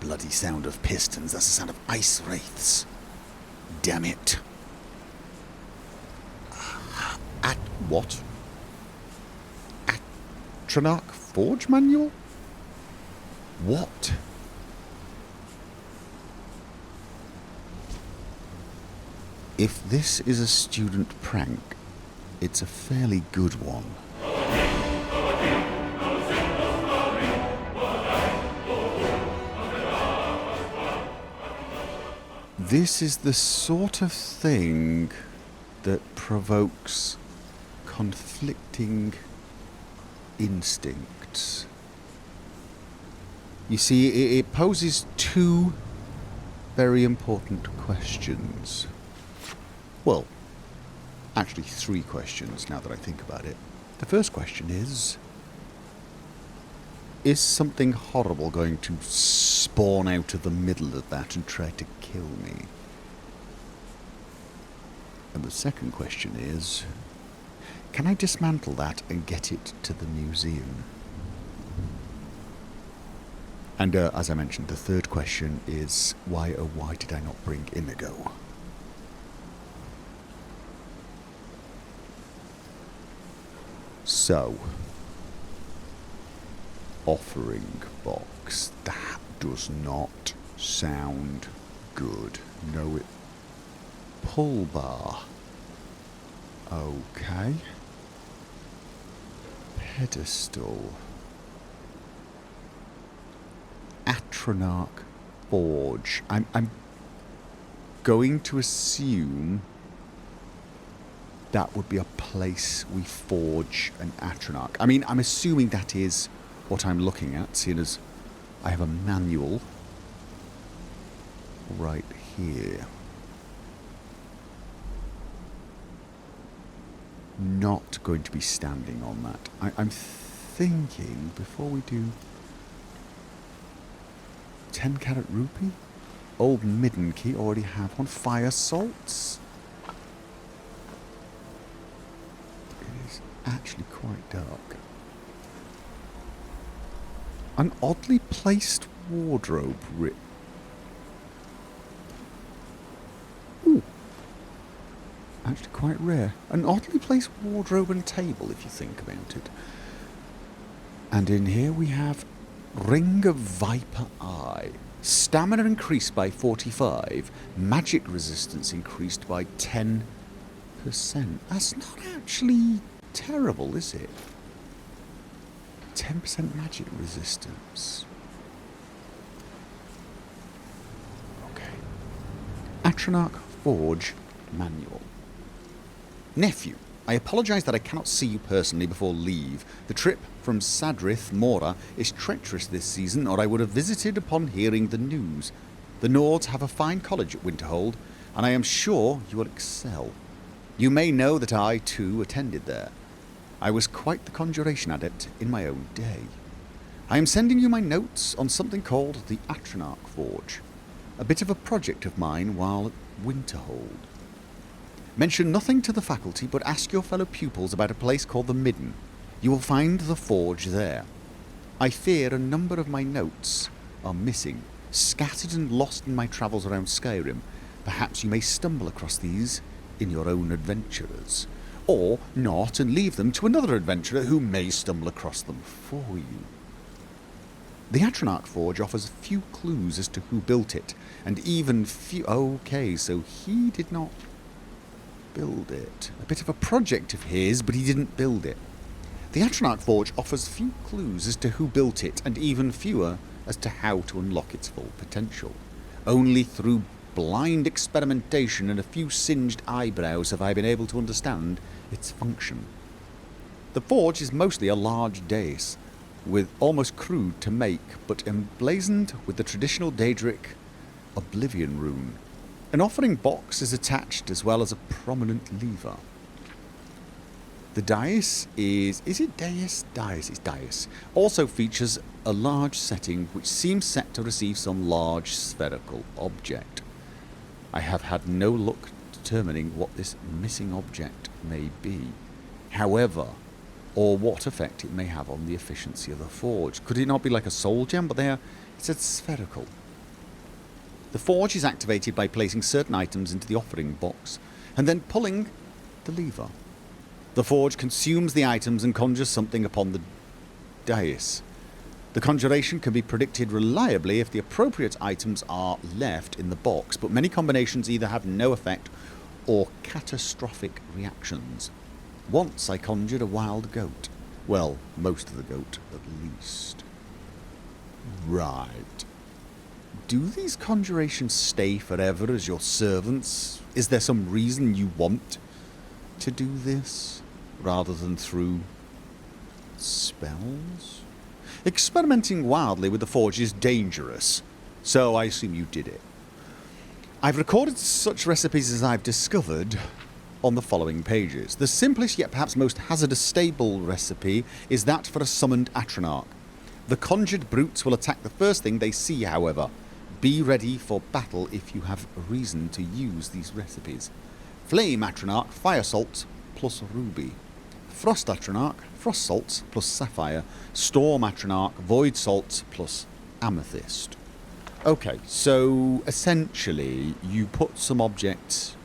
bloody sound of pistons. That's the sound of ice wraiths. Damn it. At what? Atronach Forge Manual? What? If this is a student prank, it's a fairly good one. This is the sort of thing that provokes conflicting instincts. You see, it poses two very important questions. Well, actually 3 questions now that I think about it. The first question is something horrible going to spawn out of the middle of that and try to kill me? And the second question is, can I dismantle that and get it to the museum? And as I mentioned, the third question is, why oh why did I not bring Inigo? So, offering box. That does not sound good. No, it... Pull bar. Okay. Pedestal. Atronach Forge. I'm going to assume that would be a place we forge an Atronach. I mean, I'm assuming that is what I'm looking at, seeing as I have a manual right here. Not going to be standing on that. I'm thinking, before we do... 10 carat rupee? Old midden key, already have one. Fire salts? It is actually quite dark. An oddly placed wardrobe Ooh. Actually quite rare. An oddly placed wardrobe and table, if you think about it. And in here we have Ring of Viper Eye. Stamina increased by 45. Magic resistance increased by 10%. That's not actually terrible, is it? 10% magic resistance. Okay. Atronach Forge Manual. Nephew, I apologise that I cannot see you personally before leave. The trip from Sadrith, Mora, is treacherous this season, or I would have visited upon hearing the news. The Nords have a fine college at Winterhold, and I am sure you will excel. You may know that I, too, attended there. I was quite the conjuration adept in my own day. I am sending you my notes on something called the Atronach Forge, a bit of a project of mine while at Winterhold. Mention nothing to the faculty, but ask your fellow pupils about a place called the Midden. You will find the forge there. I fear a number of my notes are missing, scattered and lost in my travels around Skyrim. Perhaps you may stumble across these in your own adventures, or not and leave them to another adventurer who may stumble across them for you. The Atronach Forge offers few clues as to who built it, and even few... Okay, so he did not build it. A bit of a project of his, but he didn't build it. The Atronach Forge offers few clues as to who built it, and even fewer as to how to unlock its full potential. Only through blind experimentation and a few singed eyebrows have I been able to understand its function. The forge is mostly a large dais, with almost crude to make, but emblazoned with the traditional Daedric Oblivion rune. An offering box is attached as well as a prominent lever. The dais is it dais? Dais, it's dais. Also features a large setting which seems set to receive some large spherical object. I have had no luck determining what this missing object may be. However, or what effect it may have on the efficiency of the forge. Could it not be like a soul gem? But there, it said spherical. The forge is activated by placing certain items into the offering box and then pulling the lever. The forge consumes the items and conjures something upon the dais. The conjuration can be predicted reliably if the appropriate items are left in the box, but many combinations either have no effect or catastrophic reactions. Once I conjured a wild goat. Well, most of the goat, at least. Right. Do these conjurations stay forever as your servants? Is there some reason you want to do this, rather than through spells? Experimenting wildly with the forge is dangerous, so I assume you did it. I've recorded such recipes as I've discovered on the following pages. The simplest yet perhaps most hazardous stable recipe is that for a summoned Atronach. The conjured brutes will attack the first thing they see, however. Be ready for battle if you have reason to use these recipes. Flame Atronach, Fire Salt plus Ruby. Frost Atronach, Frost Salt plus Sapphire. Storm Atronach, Void Salt plus Amethyst. Okay, so essentially you put some objects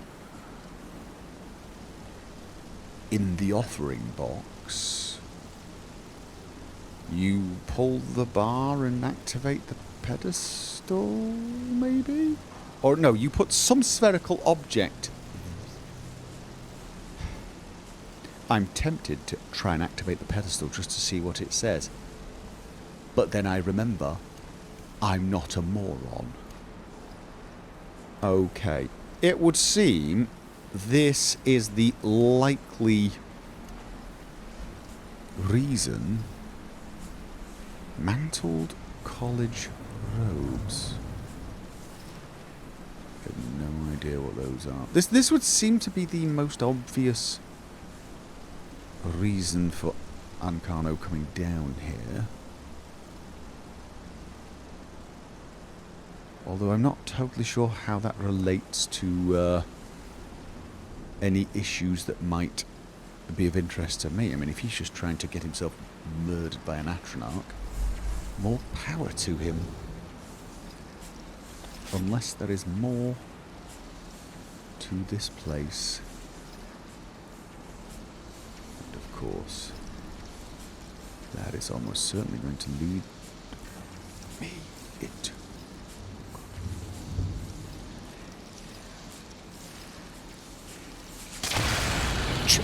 in the offering box. You pull the bar and activate the pedestal, maybe? Or no, you put some spherical object. I'm tempted to try and activate the pedestal just to see what it says. But then I remember, I'm not a moron. Okay. It would seem this is the likely reason. Mantled college robes. I have no idea what those are. This would seem to be the most obvious reason for Ancano coming down here. Although I'm not totally sure how that relates to any issues that might be of interest to me. I mean, if he's just trying to get himself murdered by an Atronach, more power to him. Unless there is more to this place. And of course, that is almost certainly going to lead me into...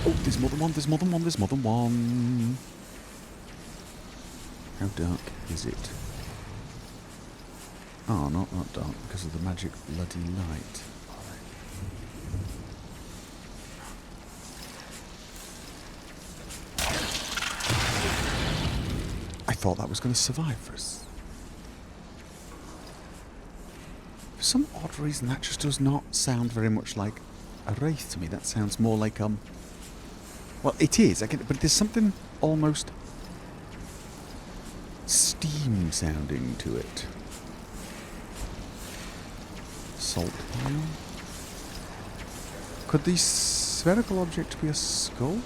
Oh, there's more than one, there's more than one, there's more than one. How dark is it? Oh, not dark because of the magic bloody light. I thought that was going to survive for us. For some odd reason, that just does not sound very much like a wraith to me. That sounds more like, well, it is, but there's something almost steam sounding to it. Salt pile? Could the spherical object be a skull?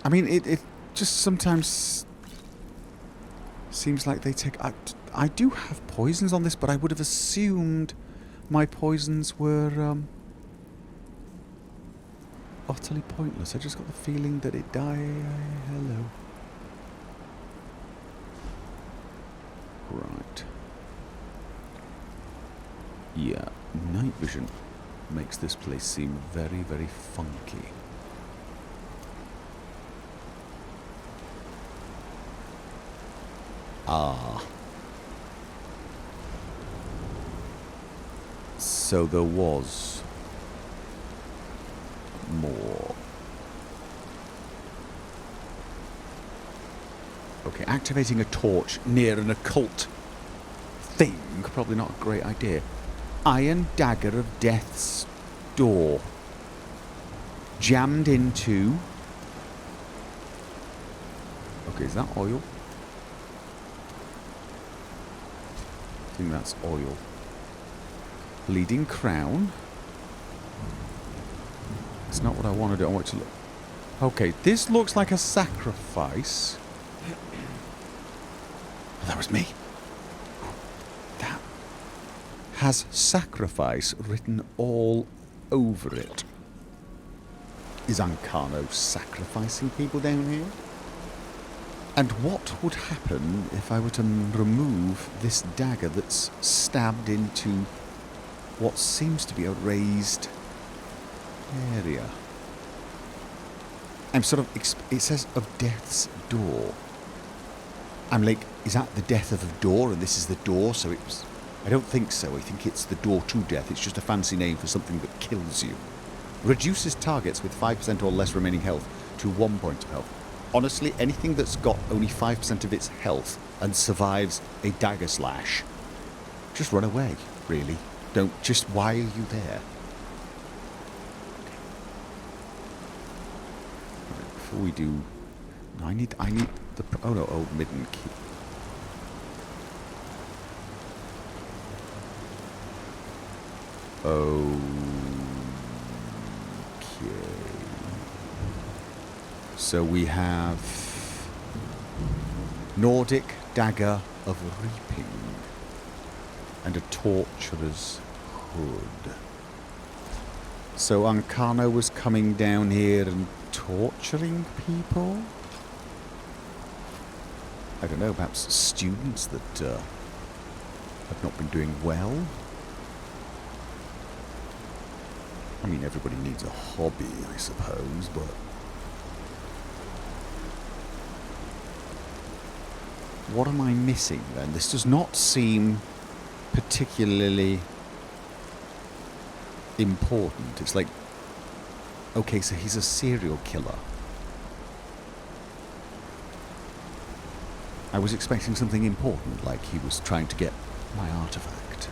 I mean, it just sometimes seems like they take... I do have poisons on this, but I would have assumed my poisons were utterly pointless. I just got the feeling that it died... Hello. Right. Yeah, night vision makes this place seem very, very funky. Ah. So there was more. Okay, activating a torch near an occult thing, probably not a great idea. Iron dagger of death's door. Jammed into... Okay, is that oil? think that's oil. Bleeding crown. It's not what I want to do. I want it to look... Okay, this looks like a sacrifice. Oh, that was me. That has sacrifice written all over it. Is Ancano sacrificing people down here? And what would happen if I were to remove this dagger that's stabbed into what seems to be a raised area? I'm sort of... It says of death's door. I'm like, is that the death of a door and this is the door? So it's... I don't think so. I think it's the door to death. It's just a fancy name for something that kills you. Reduces targets with 5% or less remaining health to 1 point of health. Honestly, anything that's got only 5% of its health and survives a dagger slash, just run away, really. Don't... Just, why are you there? Right, before we do... I need the... Oh no, old midden key. Okay. So we have Nordic Dagger of Reaping and a Torturer's Hood. So Ancano was coming down here and torturing people? I don't know, perhaps students that have not been doing well? I mean, everybody needs a hobby, I suppose, but... What am I missing, then? This does not seem particularly important. It's like... Okay, so he's a serial killer. I was expecting something important, like he was trying to get my artifact.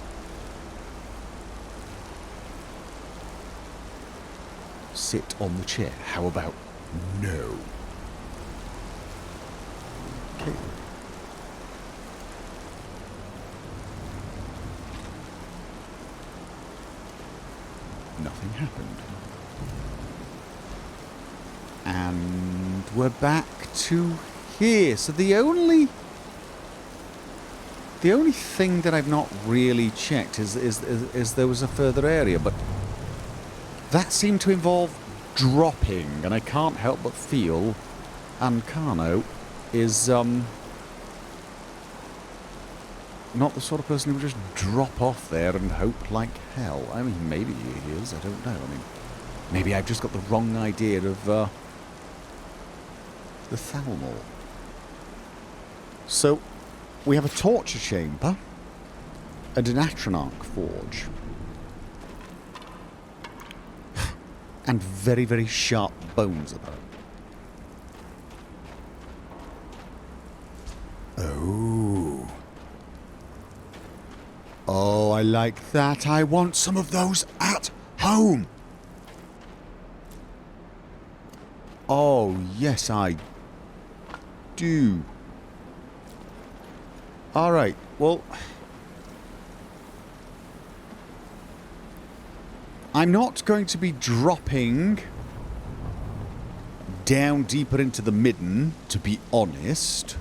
Sit on the chair. How about no? Okay. Nothing happened. And we're back to here. So the only thing that I've not really checked is there was a further area, but that seemed to involve dropping, and I can't help but feel Ancano is not the sort of person who would just drop off there and hope like hell. I mean, maybe he is, I don't know. I mean, maybe I've just got the wrong idea of the Thalmor. So, we have a torture chamber and an Atronach forge. And very, very sharp bones about. Oh. Oh, I like that. I want some of those at home. Oh, yes, I do. All right, well... I'm not going to be dropping down deeper into the midden, to be honest.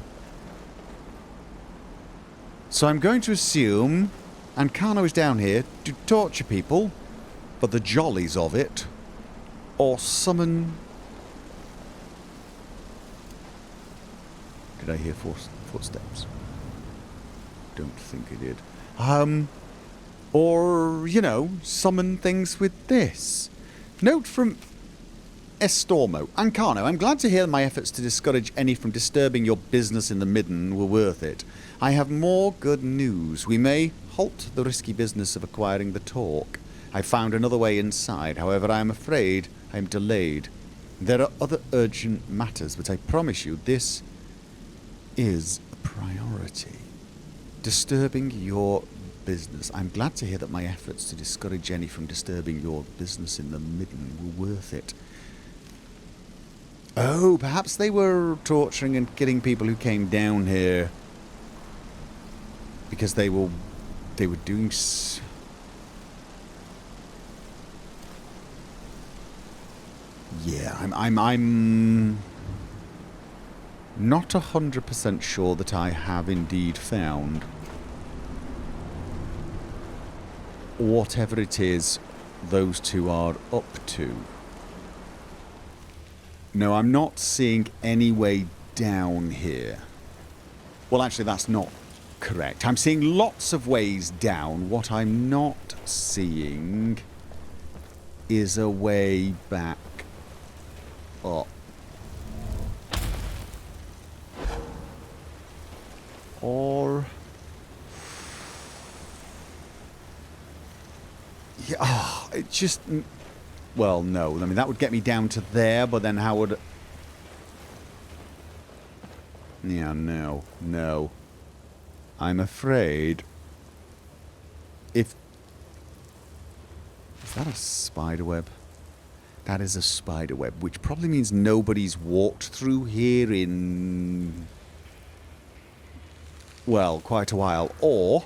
So I'm going to assume Ancano is down here to torture people, for the jollies of it, or summon... Did I hear footsteps? Don't think I did. Or, you know, summon things with this. Note from Estormo. Ancano, I'm glad to hear my efforts to discourage any from disturbing your business in the midden were worth it. I have more good news. We may halt the risky business of acquiring the talk. I found another way inside. However, I am afraid I am delayed. There are other urgent matters, but I promise you this is a priority. Disturbing your business. I'm glad to hear that my efforts to discourage any from disturbing your business in the midden were worth it. Oh, perhaps they were torturing and killing people who came down here because they were They were doing... Yeah, I'm not 100% sure that I have indeed found whatever it is those two are up to. No, I'm not seeing any way down here. Well, actually, that's not correct. I'm seeing lots of ways down. What I'm not seeing is a way back up. Or... yeah, oh, it just... well, no. I mean, that would get me down to there, but then how would... yeah, no. No. I'm afraid... if... is that a spiderweb? That is a spiderweb, which probably means nobody's walked through here in... well, quite a while. Or...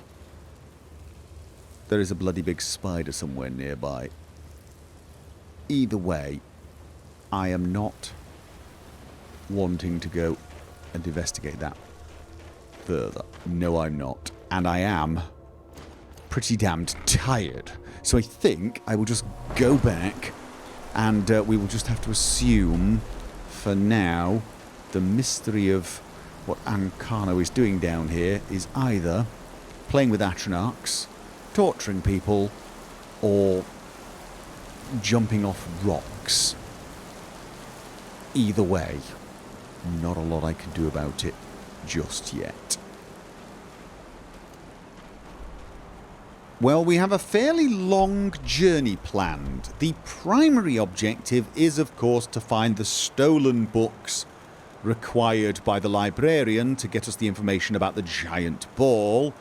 there is a bloody big spider somewhere nearby. Either way, I am not wanting to go and investigate that further. No, I'm not. And I am pretty damned tired. So I think I will just go back and we will just have to assume, for now, the mystery of what Ancano is doing down here is either playing with Atronachs, torturing people, or jumping off rocks. Either way, not a lot I can do about it just yet. Well, we have a fairly long journey planned. The primary objective is, of course, to find the stolen books required by the librarian to get us the information about the giant ball.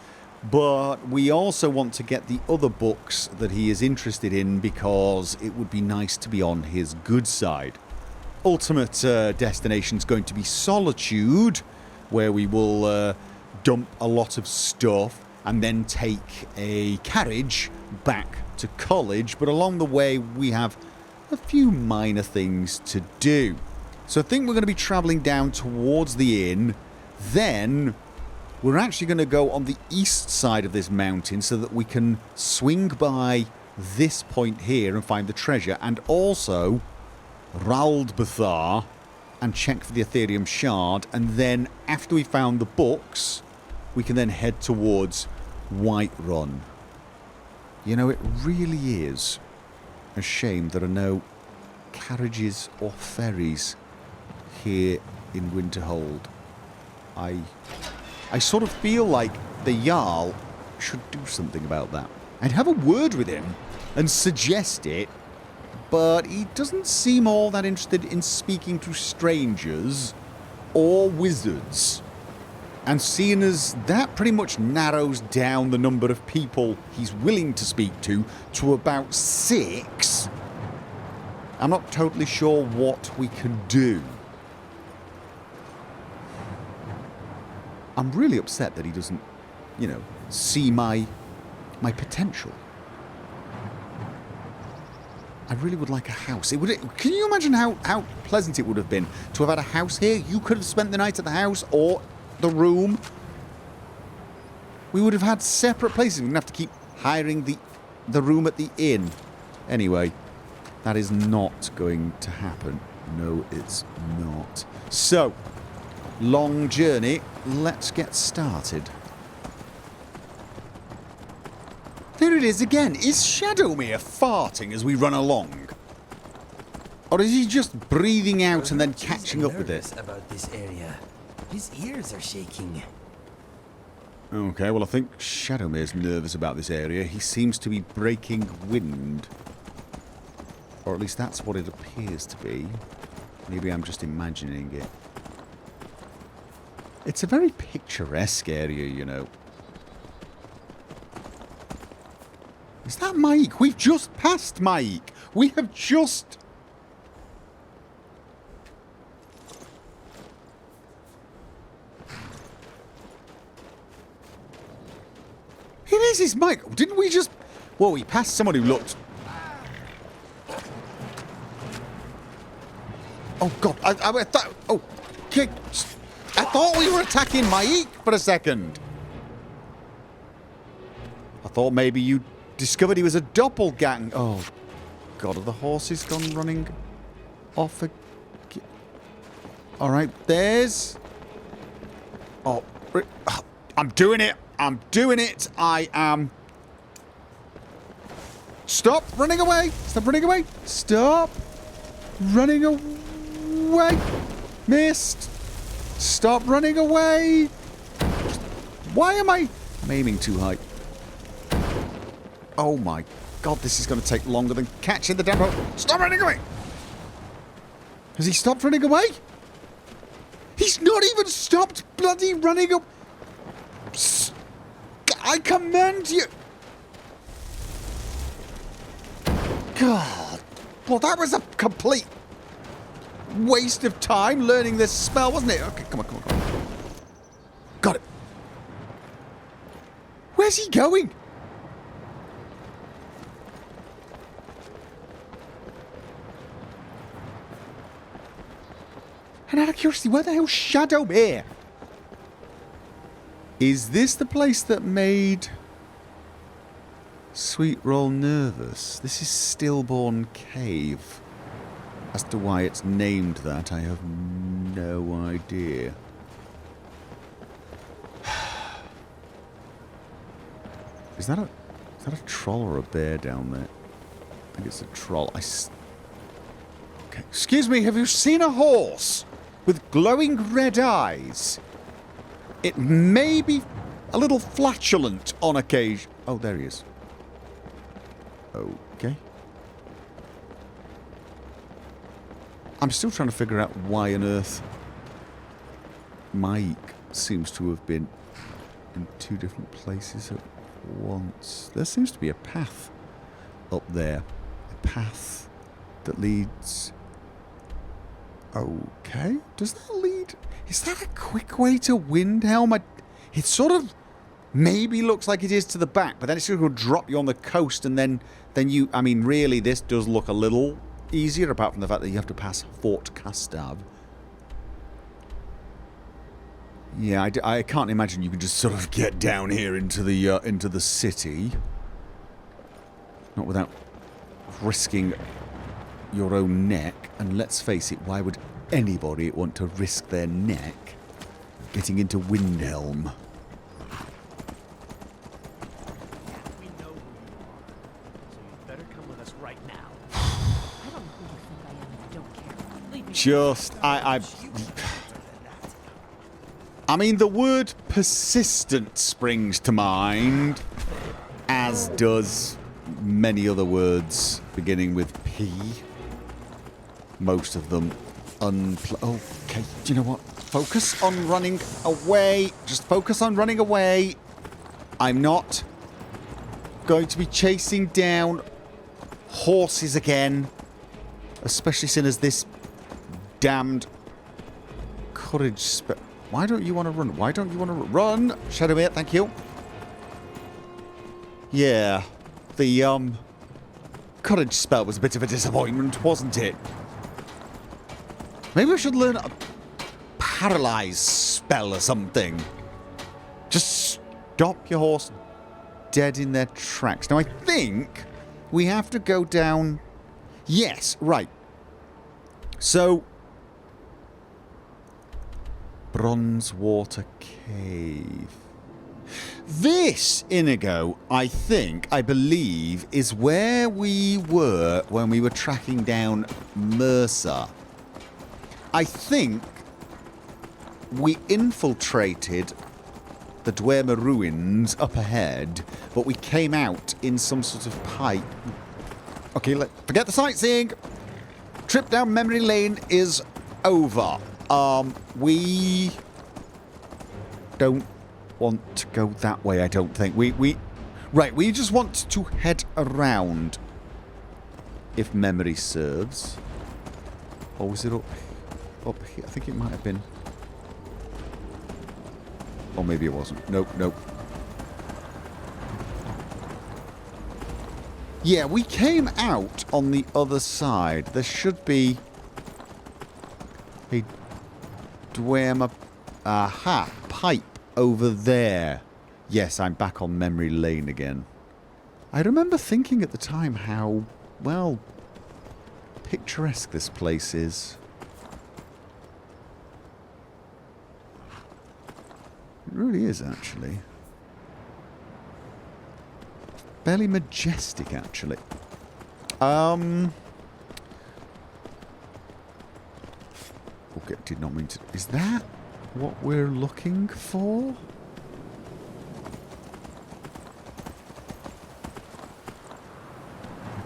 But we also want to get the other books that he is interested in because it would be nice to be on his good side. Ultimate destination is going to be Solitude, where we will dump a lot of stuff and then take a carriage back to college. But along the way, we have a few minor things to do. So I think we're going to be travelling down towards the inn. Then we're actually going to go on the east side of this mountain so that we can swing by this point here and find the treasure. And also Raldbathar and check for the Ethereum shard. And then after we found the books, we can then head towards Whiterun. You know, it really is a shame there are no carriages or ferries here in Winterhold. I sort of feel like the Jarl should do something about that. I'd have a word with him and suggest it, but he doesn't seem all that interested in speaking to strangers or wizards. And seeing as that pretty much narrows down the number of people he's willing to speak to about 6, I'm not totally sure what we can do. I'm really upset that he doesn't, you know, see my potential. I really would like a house. Can you imagine how pleasant it would have been to have had a house here? You could have spent the night at the house or the room. We would have had separate places. We wouldn't have to keep hiring the room at the inn. Anyway, that is not going to happen. No, it's not. So, long journey. Let's get started. There it is again. Is Shadowmere farting as we run along? Or is he just breathing out and then catching up with it? About this area. His ears are shaking. Okay, well I think Shadowmere's nervous about this area. He seems to be breaking wind. Or at least that's what it appears to be. Maybe I'm just imagining it. It's a very picturesque area, you know. Is that Mike? We've just passed Mike. We have just... It is his mic. Didn't we just... Well, we passed someone who looked... Oh, God. I thought... Oh, okay. I thought we were attacking Mike for a second. I thought maybe you discovered he was a doppelganger. Oh, God. Are the horses gone running off again? All right. There's... Oh, I'm doing it. I'm doing it. I am... Stop running away. Stop running away. Stop running away. Missed. Stop running away. Why am I aiming too high? Oh my God, this is going to take longer than catching the damn... Stop running away. Has he stopped running away? He's not even stopped bloody running up. I command you. God. Well, that was a complete waste of time learning this spell, wasn't it? Okay, come on, come on, come on. Got it. Where's he going? And out of curiosity, where the hell's Shadow here? Is this the place that made Sweet Roll nervous? This is Stillborn Cave. As to why it's named that, I have no idea. Is that a troll or a bear down there? I think it's a troll. Okay. Excuse me, have you seen a horse with glowing red eyes? It may be a little flatulent on occasion. Oh, there he is. Okay. I'm still trying to figure out why on earth Mike seems to have been in two different places at once. There seems to be a path up there. A path that leads... Okay. Does that lead... Is that a quick way to Windhelm? It sort of maybe looks like it is to the back, but then it's going to drop you on the coast, and then you... I mean, really, this does look a little easier, apart from the fact that you have to pass Fort Castav. Yeah, I can't imagine you can just sort of get down here into the city. Not without risking your own neck. And let's face it, why would anybody want to risk their neck getting into Windhelm? We know who you are, so you better come with us right now. I don't know who you think I am, and I don't care. Leave me. Just, I mean, the word persistent springs to mind, as does many other words beginning with P. Most of them okay, do you know what? Focus on running away. Just focus on running away. I'm not going to be chasing down horses again. Especially seeing as this damned courage spell. Why don't you want to run? Why don't you want to run? Shadowmere, thank you. Yeah. The, courage spell was a bit of a disappointment, wasn't it? Maybe we should learn a paralyze spell or something. Just stop your horse dead in their tracks. Now, I think we have to go down... Yes, right. So... Bronzewater Cave. This, Inigo, I believe, is where we were when we were tracking down Mercer. I think we infiltrated the Dwemer ruins up ahead, but we came out in some sort of pipe. Okay, forget the sightseeing. Trip down memory lane is over. We don't want to go that way, I don't think. Right, we just want to head around, if memory serves. Or was it up here? I think it might have been. Or maybe it wasn't. Nope, nope. Yeah, we came out on the other side. There should be a Dwemer... Aha! Pipe over there. Yes, I'm back on memory lane again. I remember thinking at the time how, well, picturesque this place is. It really is, actually. Fairly majestic, actually. Okay, did not mean to... Is that what we're looking for?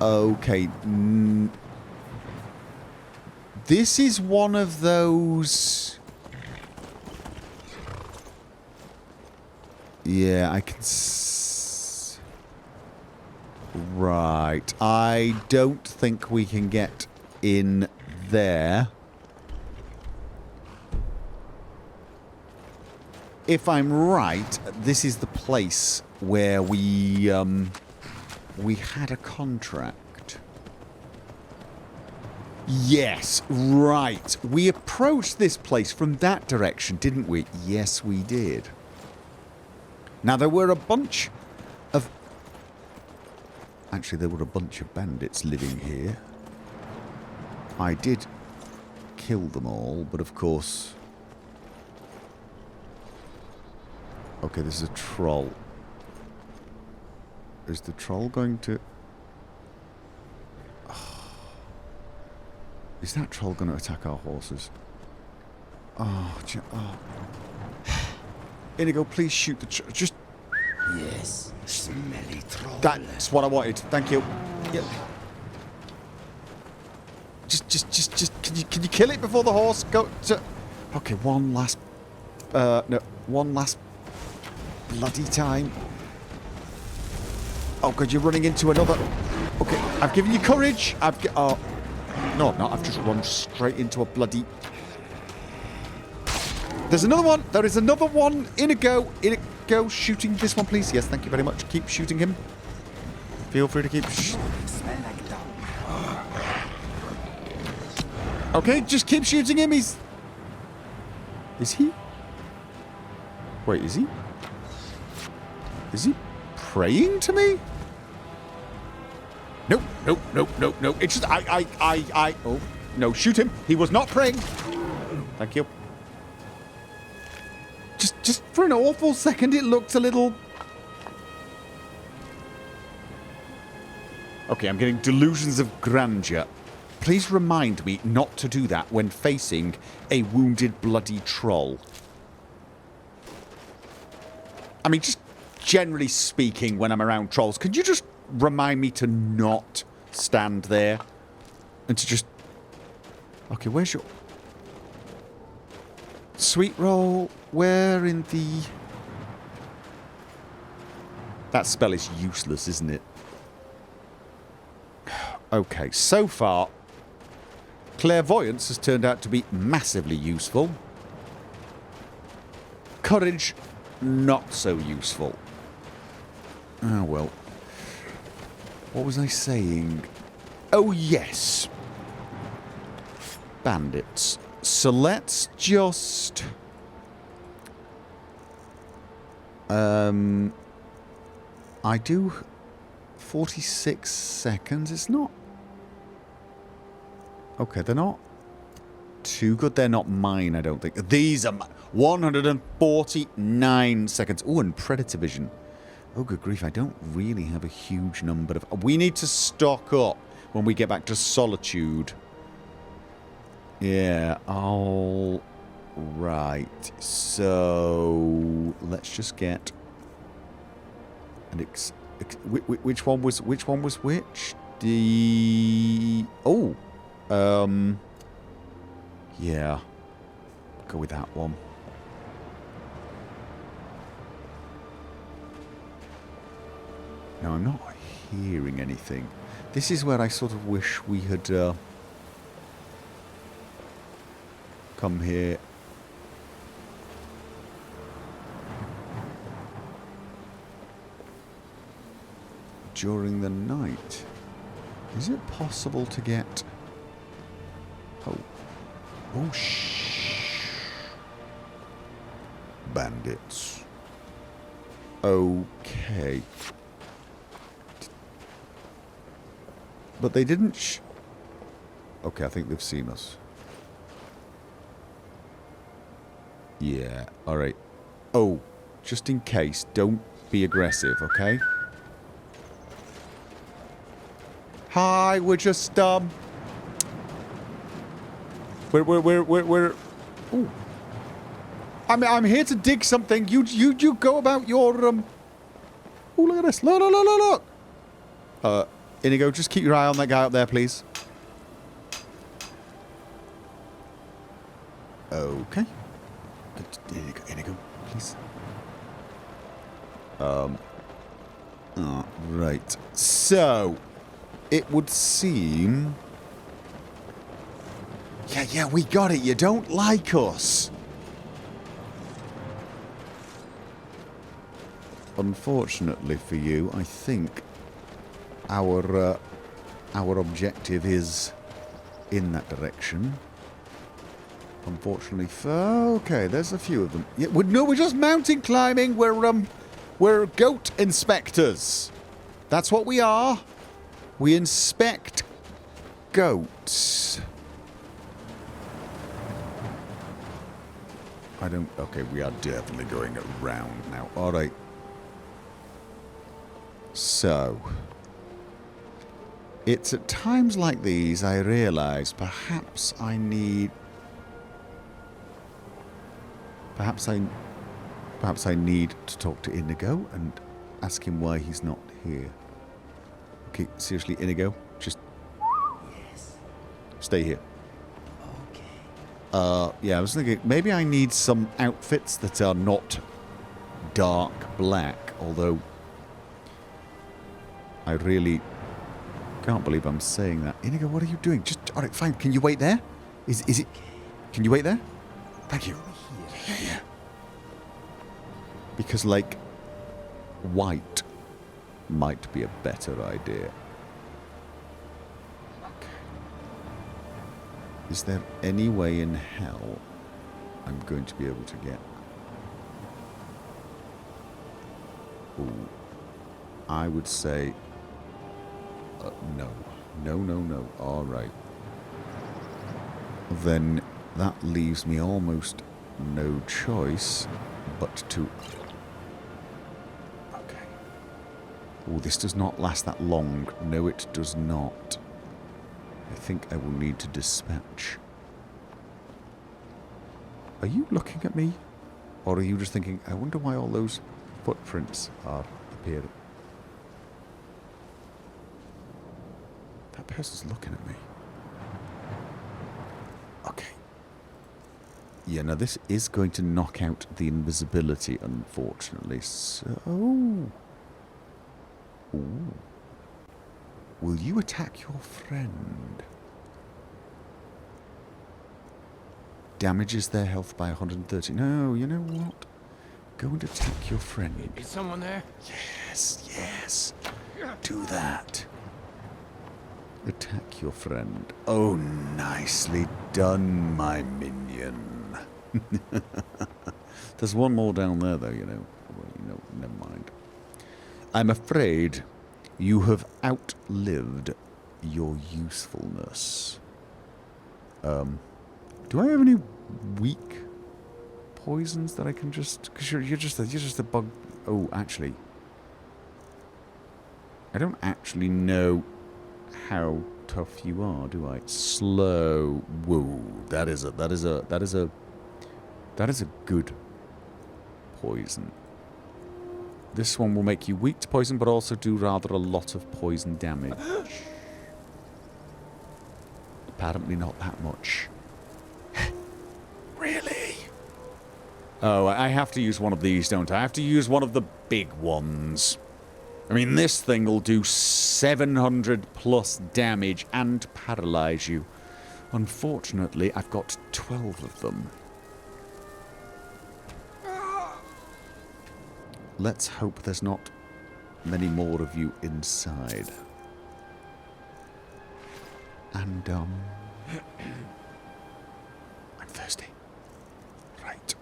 Okay. This is one of those... Yeah, I can... Right. I don't think we can get in there. If I'm right, this is the place where we had a contract. Yes, right. We approached this place from that direction, didn't we? Yes, we did. Now, there were a bunch of... Actually, there were a bunch of bandits living here. I did kill them all, but of course... Okay, this is a troll. Is the troll going to... Is that troll going to attack our horses? Oh, Inigo, please shoot the troll. Just... Yes, smelly troll. That's what I wanted. Thank you. Yep. Just, can you kill it before the horse go to... Okay, one last... no, one last bloody time. Oh, God, you're running into another... Okay, I've given you courage. Oh, no, I've not. I've just run straight into a bloody... There's another one. There is another one. Inigo, shooting this one, please. Yes, thank you very much. Keep shooting him. Feel free to keep... Okay, just keep shooting him. He's... Is he? Wait, is he? Is he praying to me? Nope, nope, nope, nope, nope. It's just... Oh, no, shoot him. He was not praying. Thank you. Just for an awful second, it looked a little... Okay, I'm getting delusions of grandeur. Please remind me not to do that when facing a wounded, bloody troll. I mean, just generally speaking, when I'm around trolls, could you just remind me to not stand there? And to just... Okay, where's your... Sweet roll, where in the... That spell is useless, isn't it? Okay, so far, clairvoyance has turned out to be massively useful. Courage, not so useful. Oh, well. What was I saying? Oh, yes. Bandits. So let's just... I do 46 seconds. It's not... Okay, they're not too good. They're not mine, I don't think. These are 149 seconds. Oh, and Predator Vision. Oh, good grief. I don't really have a huge number of... We need to stock up when we get back to Solitude. Yeah, all right. So let's just get an which one was which? The yeah. Go with that one. No, I'm not hearing anything. This is where I sort of wish we had come here. during the night. Is it possible to get... Oh. Oh, bandits. Okay. But they didn't okay, I think they've seen us. Yeah, alright. Oh, just in case, don't be aggressive, okay? Hi, we're just, we're... Ooh. I'm here to dig something. You go about your, Oh, look at this. Look. Inigo, just keep your eye on that guy up there, please. Okay. Inigo, please. Right. So, it would seem... Yeah, we got it. You don't like us. Unfortunately for you, I think our objective is in that direction. Unfortunately for... Okay, there's a few of them. Yeah, we're just mountain climbing. We're goat inspectors. That's what we are. We inspect goats. I don't... Okay, we are definitely going around now. Alright. So... It's at times like these I realise perhaps I need... Perhaps I need to talk to Inigo and ask him why he's not here. Okay, seriously, Inigo, just... Yes. Stay here. Okay. Yeah, I was thinking maybe I need some outfits that are not dark black, although I really can't believe I'm saying that. Inigo, what are you doing? Just, alright, fine. Can you wait there? Is it... Can you wait there? Thank you. Yeah. Because, like, white might be a better idea. Okay. Is there any way in hell I'm going to be able to get... Ooh. I would say... no. No. Alright. Then that leaves me almost no choice but to... Okay. Oh, this does not last that long. No, it does not. I think I will need to dispatch. Are you looking at me? Or are you just thinking, I wonder why all those footprints are appearing? That person's looking at me. Okay. Yeah, now this is going to knock out the invisibility, unfortunately. So... Ooh. Will you attack your friend? Damages their health by 130. No, you know what? Go and attack your friend. Is someone there? Yes. Do that. Attack your friend. Oh, nicely done, my minion. There's one more down there, though, you know. Well, never mind. I'm afraid you have outlived your usefulness. Do I have any weak poisons that I can just... Because you're just a bug... Oh, actually... I don't actually know how tough you are, do I? Slow. Whoa, that is a good poison. This one will make you weak to poison, but also do rather a lot of poison damage. Apparently not that much. Really? Oh, I have to use one of these, don't I? I have to use one of the big ones. I mean, this thing will do 700 plus damage and paralyze you. Unfortunately, I've got 12 of them. Let's hope there's not many more of you inside. And, I'm thirsty. Right.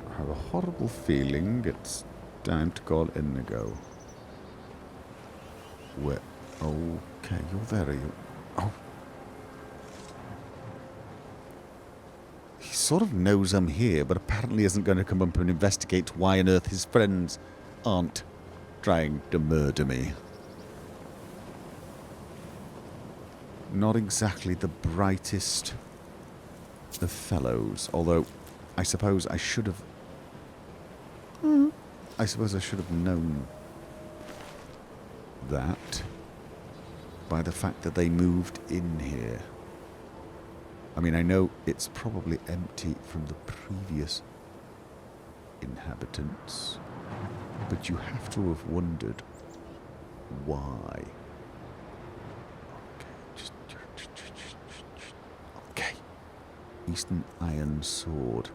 I have a horrible feeling it's time to call Inigo. Where? Okay, you're there, are you? Oh. He sort of knows I'm here, but apparently isn't going to come up and investigate why on earth his friends aren't trying to murder me. Not exactly the brightest of fellows, although I suppose I should have... I suppose I should have known that by the fact that they moved in here. I mean, I know it's probably empty from the previous inhabitants, but you have to have wondered why. Okay. Eastern Iron Sword.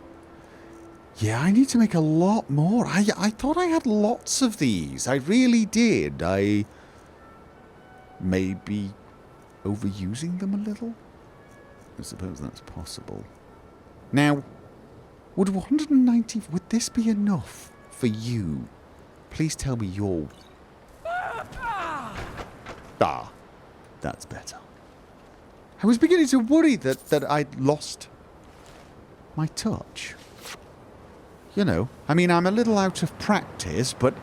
Yeah, I need to make a lot more. I thought I had lots of these. I really did. I may be overusing them a little. I suppose that's possible. Now, would 190... Would this be enough for you? Please tell me you're... Ah, that's better. I was beginning to worry that I'd lost my touch. You know, I mean, I'm a little out of practice, but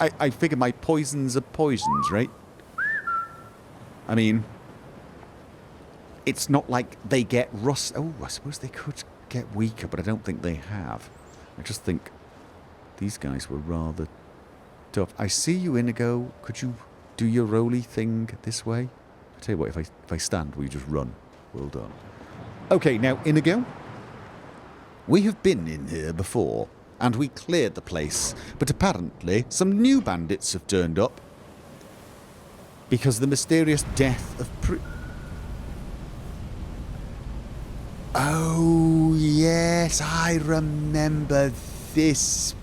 I figure my poisons are poisons, right? I mean, it's not like they get rust. Oh, I suppose they could get weaker, but I don't think they have. I just think these guys were rather tough. I see you, Inigo. Could you do your roly thing this way? I tell you what, if I stand, will you just run? Well done. Okay, now, Inigo. We have been in here before, and we cleared the place, but apparently some new bandits have turned up. Because the mysterious death of Oh, yes, I remember this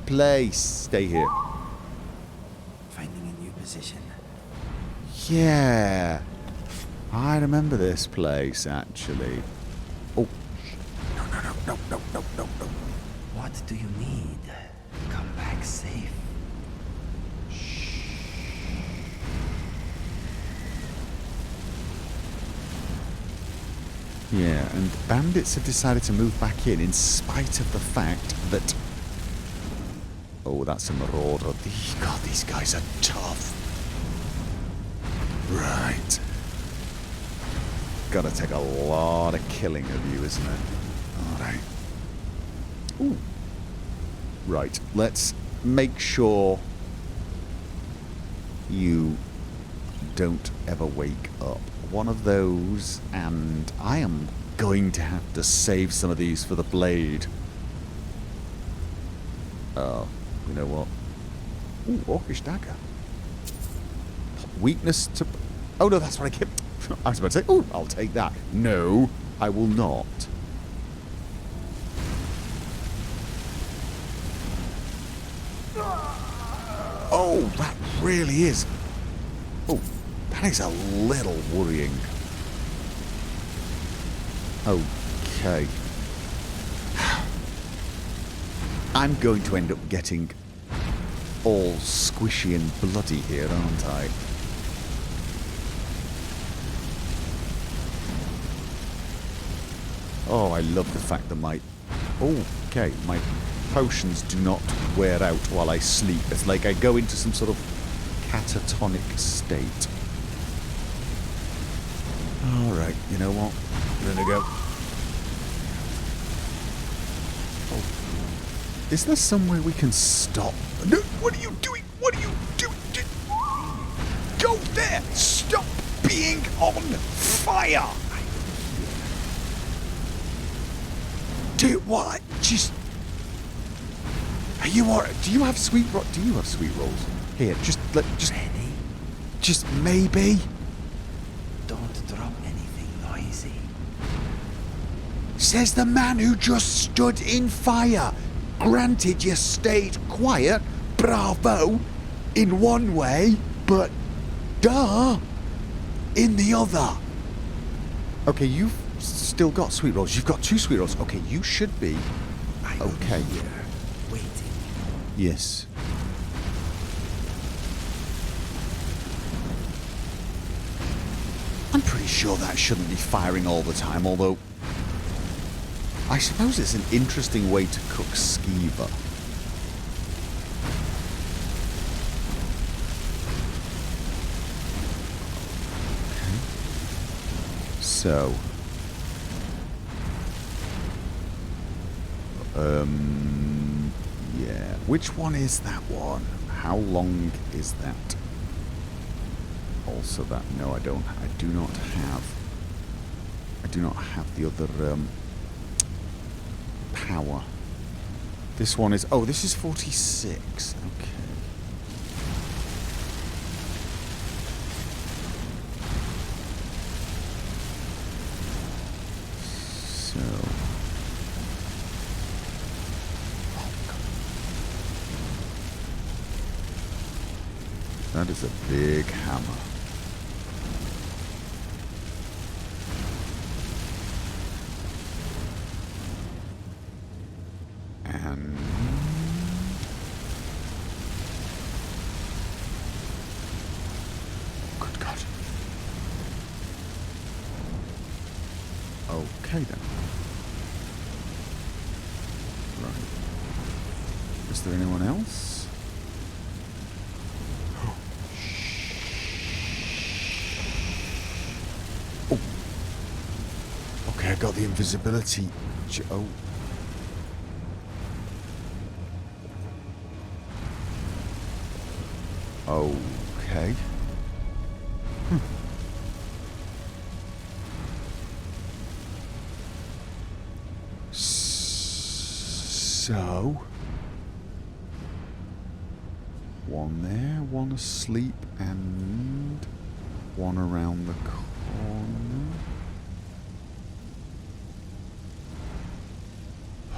place. Stay here. Finding a new position. Yeah. I remember this place, actually. Oh. No. What do you need? Come back safe. Yeah, and bandits have decided to move back in spite of the fact that... Oh, that's a marauder. God, these guys are tough. Right. Gotta take a lot of killing of you, isn't it? Alright. Ooh. Right, let's make sure you don't ever wake up. One of those, and I am going to have to save some of these for the blade. Oh, you know what? Ooh, Orcish dagger. Weakness to... Oh no, that's what I kept... I was about to say, oh, I'll take that. No, I will not. Oh, that really is... Oh, that is a little worrying. Okay. I'm going to end up getting all squishy and bloody here, aren't I? Oh, I love the fact that my... Oh, okay, my potions do not wear out while I sleep. It's like I go into some sort of catatonic state. Alright, you know what? There we go. Oh. Is there some way we can stop? No, what are you doing? What are you doing? Go there! Stop being on fire! Do what? Just... Are you alright? Do you have sweet rolls? Here, Ready? just maybe. Don't drop anything noisy. Says the man who just stood in fire. Granted, you stayed quiet, bravo, in one way, but duh, in the other. Okay, you've still got sweet rolls. You've got 2 sweet rolls. Okay, you should be I will okay. be here, waiting. Yes. I'm pretty sure that shouldn't be firing all the time, although I suppose it's an interesting way to cook skeever. Okay. So, yeah. Which one is that one? How long is that? Also that, no, I do not have the other power. This one is, oh, this is 46. Okay. So, oh God. That is a big hammer. Good God. Okay then. Right. Is there anyone else? Oh. Okay, I got the invisibility. Oh. Okay. So, one there, one asleep, and one around the corner.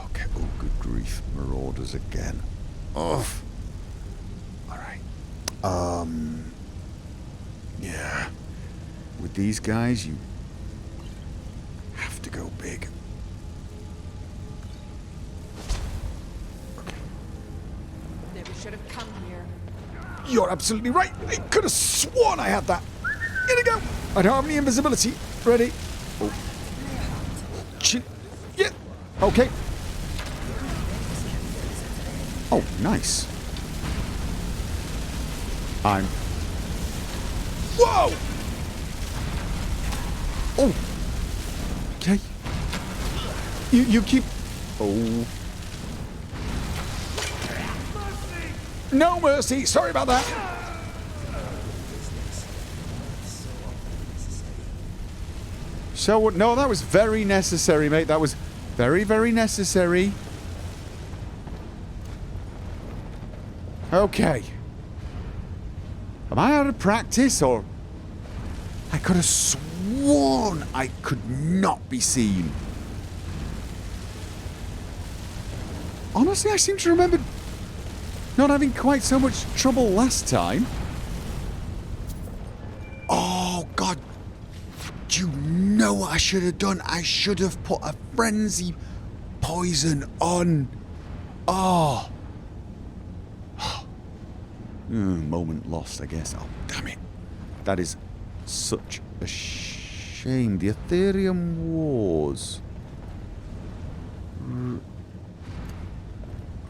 Okay, oh good grief, marauders again. Ugh. Alright. Yeah. With these guys, you have to go big. Never should have come here. You're absolutely right. I could have sworn I had that. Here we go. I don't have any invisibility. Ready? Oh. Yeah. Okay. Oh, nice. I'm... Whoa! Oh. Okay. You keep... Oh. No mercy. Sorry about that. So, no, that was very necessary, mate. That was very, very necessary. Okay. Am I out of practice, or... I could have sworn I could not be seen. Honestly, I seem to remember not having quite so much trouble last time. Oh, God. Do you know what I should have done? I should have put a frenzy poison on. Oh. Moment lost, I guess. Oh, damn it. That is such a shame. The Ethereum Wars.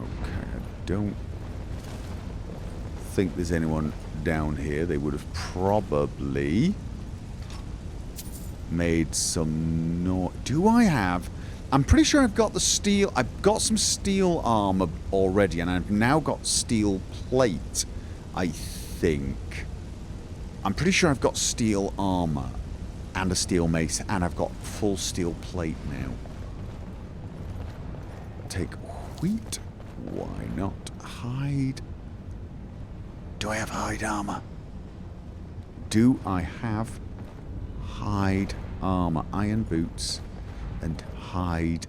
Okay, I don't think there's anyone down here. They would have probably made some noise. Do I have... I'm pretty sure I've got the steel... I've got some steel armor already, and I've now got steel plate, I think. I'm pretty sure I've got steel armor and a steel mace, and I've got full steel plate now. Take wheat. Why not? Hide. Do I have hide armor? Do I have hide armor? Iron boots and hide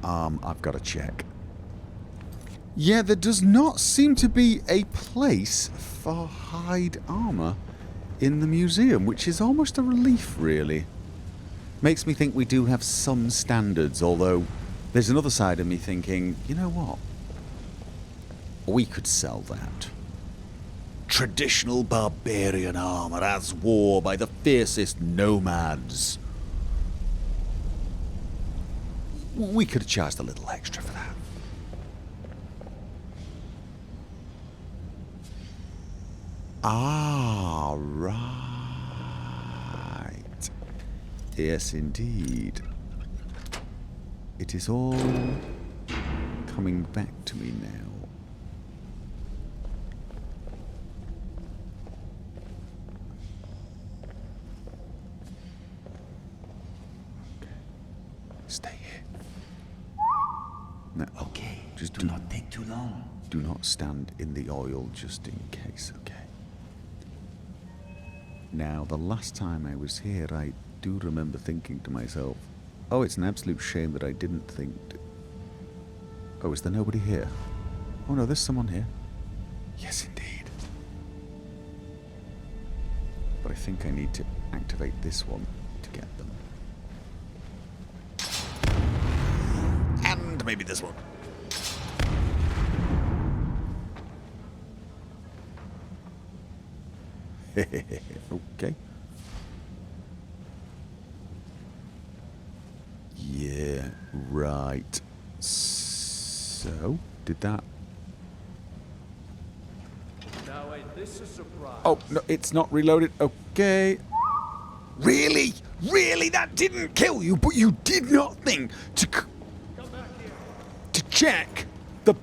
arm. I've got to check. Yeah, there does not seem to be a place for hide armor in the museum, which is almost a relief, really. Makes me think we do have some standards, although there's another side of me thinking, you know what? We could sell that. Traditional barbarian armor as war by the fiercest nomads. We could have charged a little extra for that. Ah, right. Yes, indeed. It is all coming back to me now. Okay. Stay here. No, Okay, just do not take too long. Do not stand in the oil just in case, okay? Now, the last time I was here, I do remember thinking to myself, oh, it's an absolute shame that I didn't think... Oh, is there nobody here? Oh no, there's someone here. Yes, indeed. But I think I need to activate this one to get them. And maybe this one. Okay. Yeah, right. So, did that... Now ain't this a surprise? Oh, no, it's not reloaded. Okay. Really? Really? That didn't kill you, but you did not think to... Come back here. to check the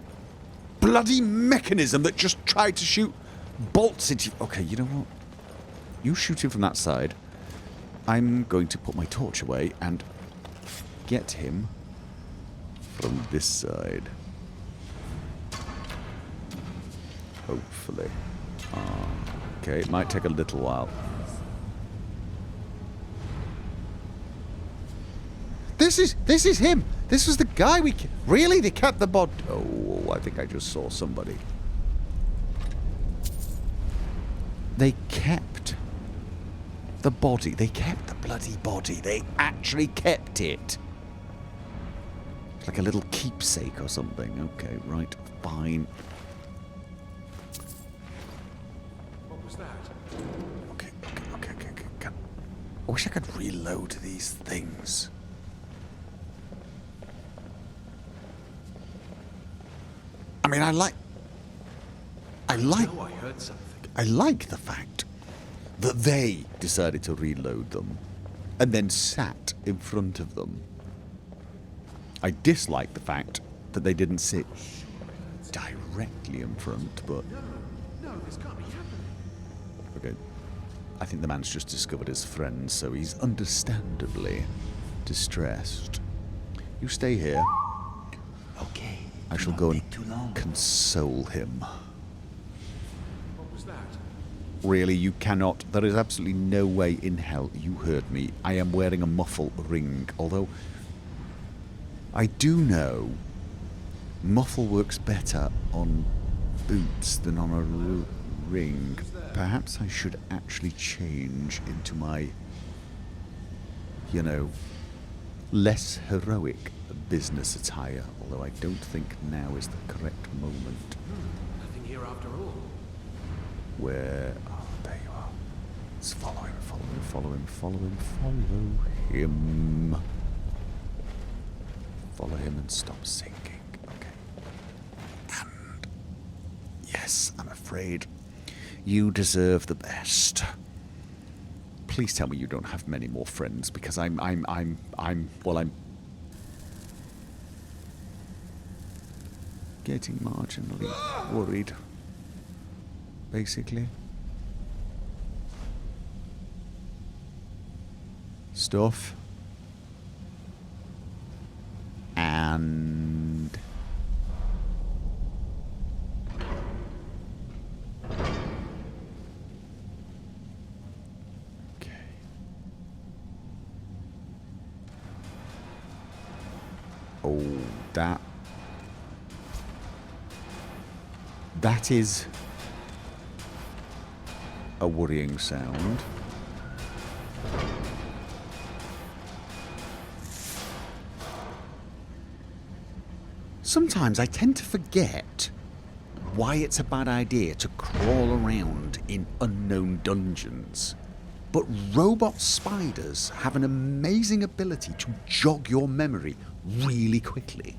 bloody mechanism that just tried to shoot bolts into you. Okay, you know what? You shoot him from that side. I'm going to put my torch away and get him from this side. Hopefully. Okay, it might take a little while. This is him. This was the guy we... Really? They kept the bod... Oh, I think I just saw somebody. They kept the body. They kept the bloody body. They actually kept it. It's like a little keepsake or something. Okay, right. Fine. What was that? Okay. I wish I could reload these things. I mean, I like... No, I heard something. I like the fact that they decided to reload them and then sat in front of them. I dislike the fact that they didn't sit directly in front, but... No, this can't be happening. Okay. I think the man's just discovered his friend, so he's understandably distressed. You stay here. Okay. I do shall not go take too long. and console him. What was that? Really, you cannot. There is absolutely no way in hell. You heard me. I am wearing a muffle ring, although I do know muffle works better on boots than on a ring. Perhaps I should actually change into my, you know, less heroic business attire, although I don't think now is the correct moment. Nothing here after all. Where... Oh, there you are. Let's follow him, follow him, follow him, follow him, follow him. Follow him and stop sinking. Okay. And... Yes, I'm afraid you deserve the best. Please tell me you don't have many more friends, because I'm getting marginally worried, basically. Stuff. And... Oh, that is a worrying sound. Sometimes I tend to forget why it's a bad idea to crawl around in unknown dungeons. But robot spiders have an amazing ability to jog your memory really quickly.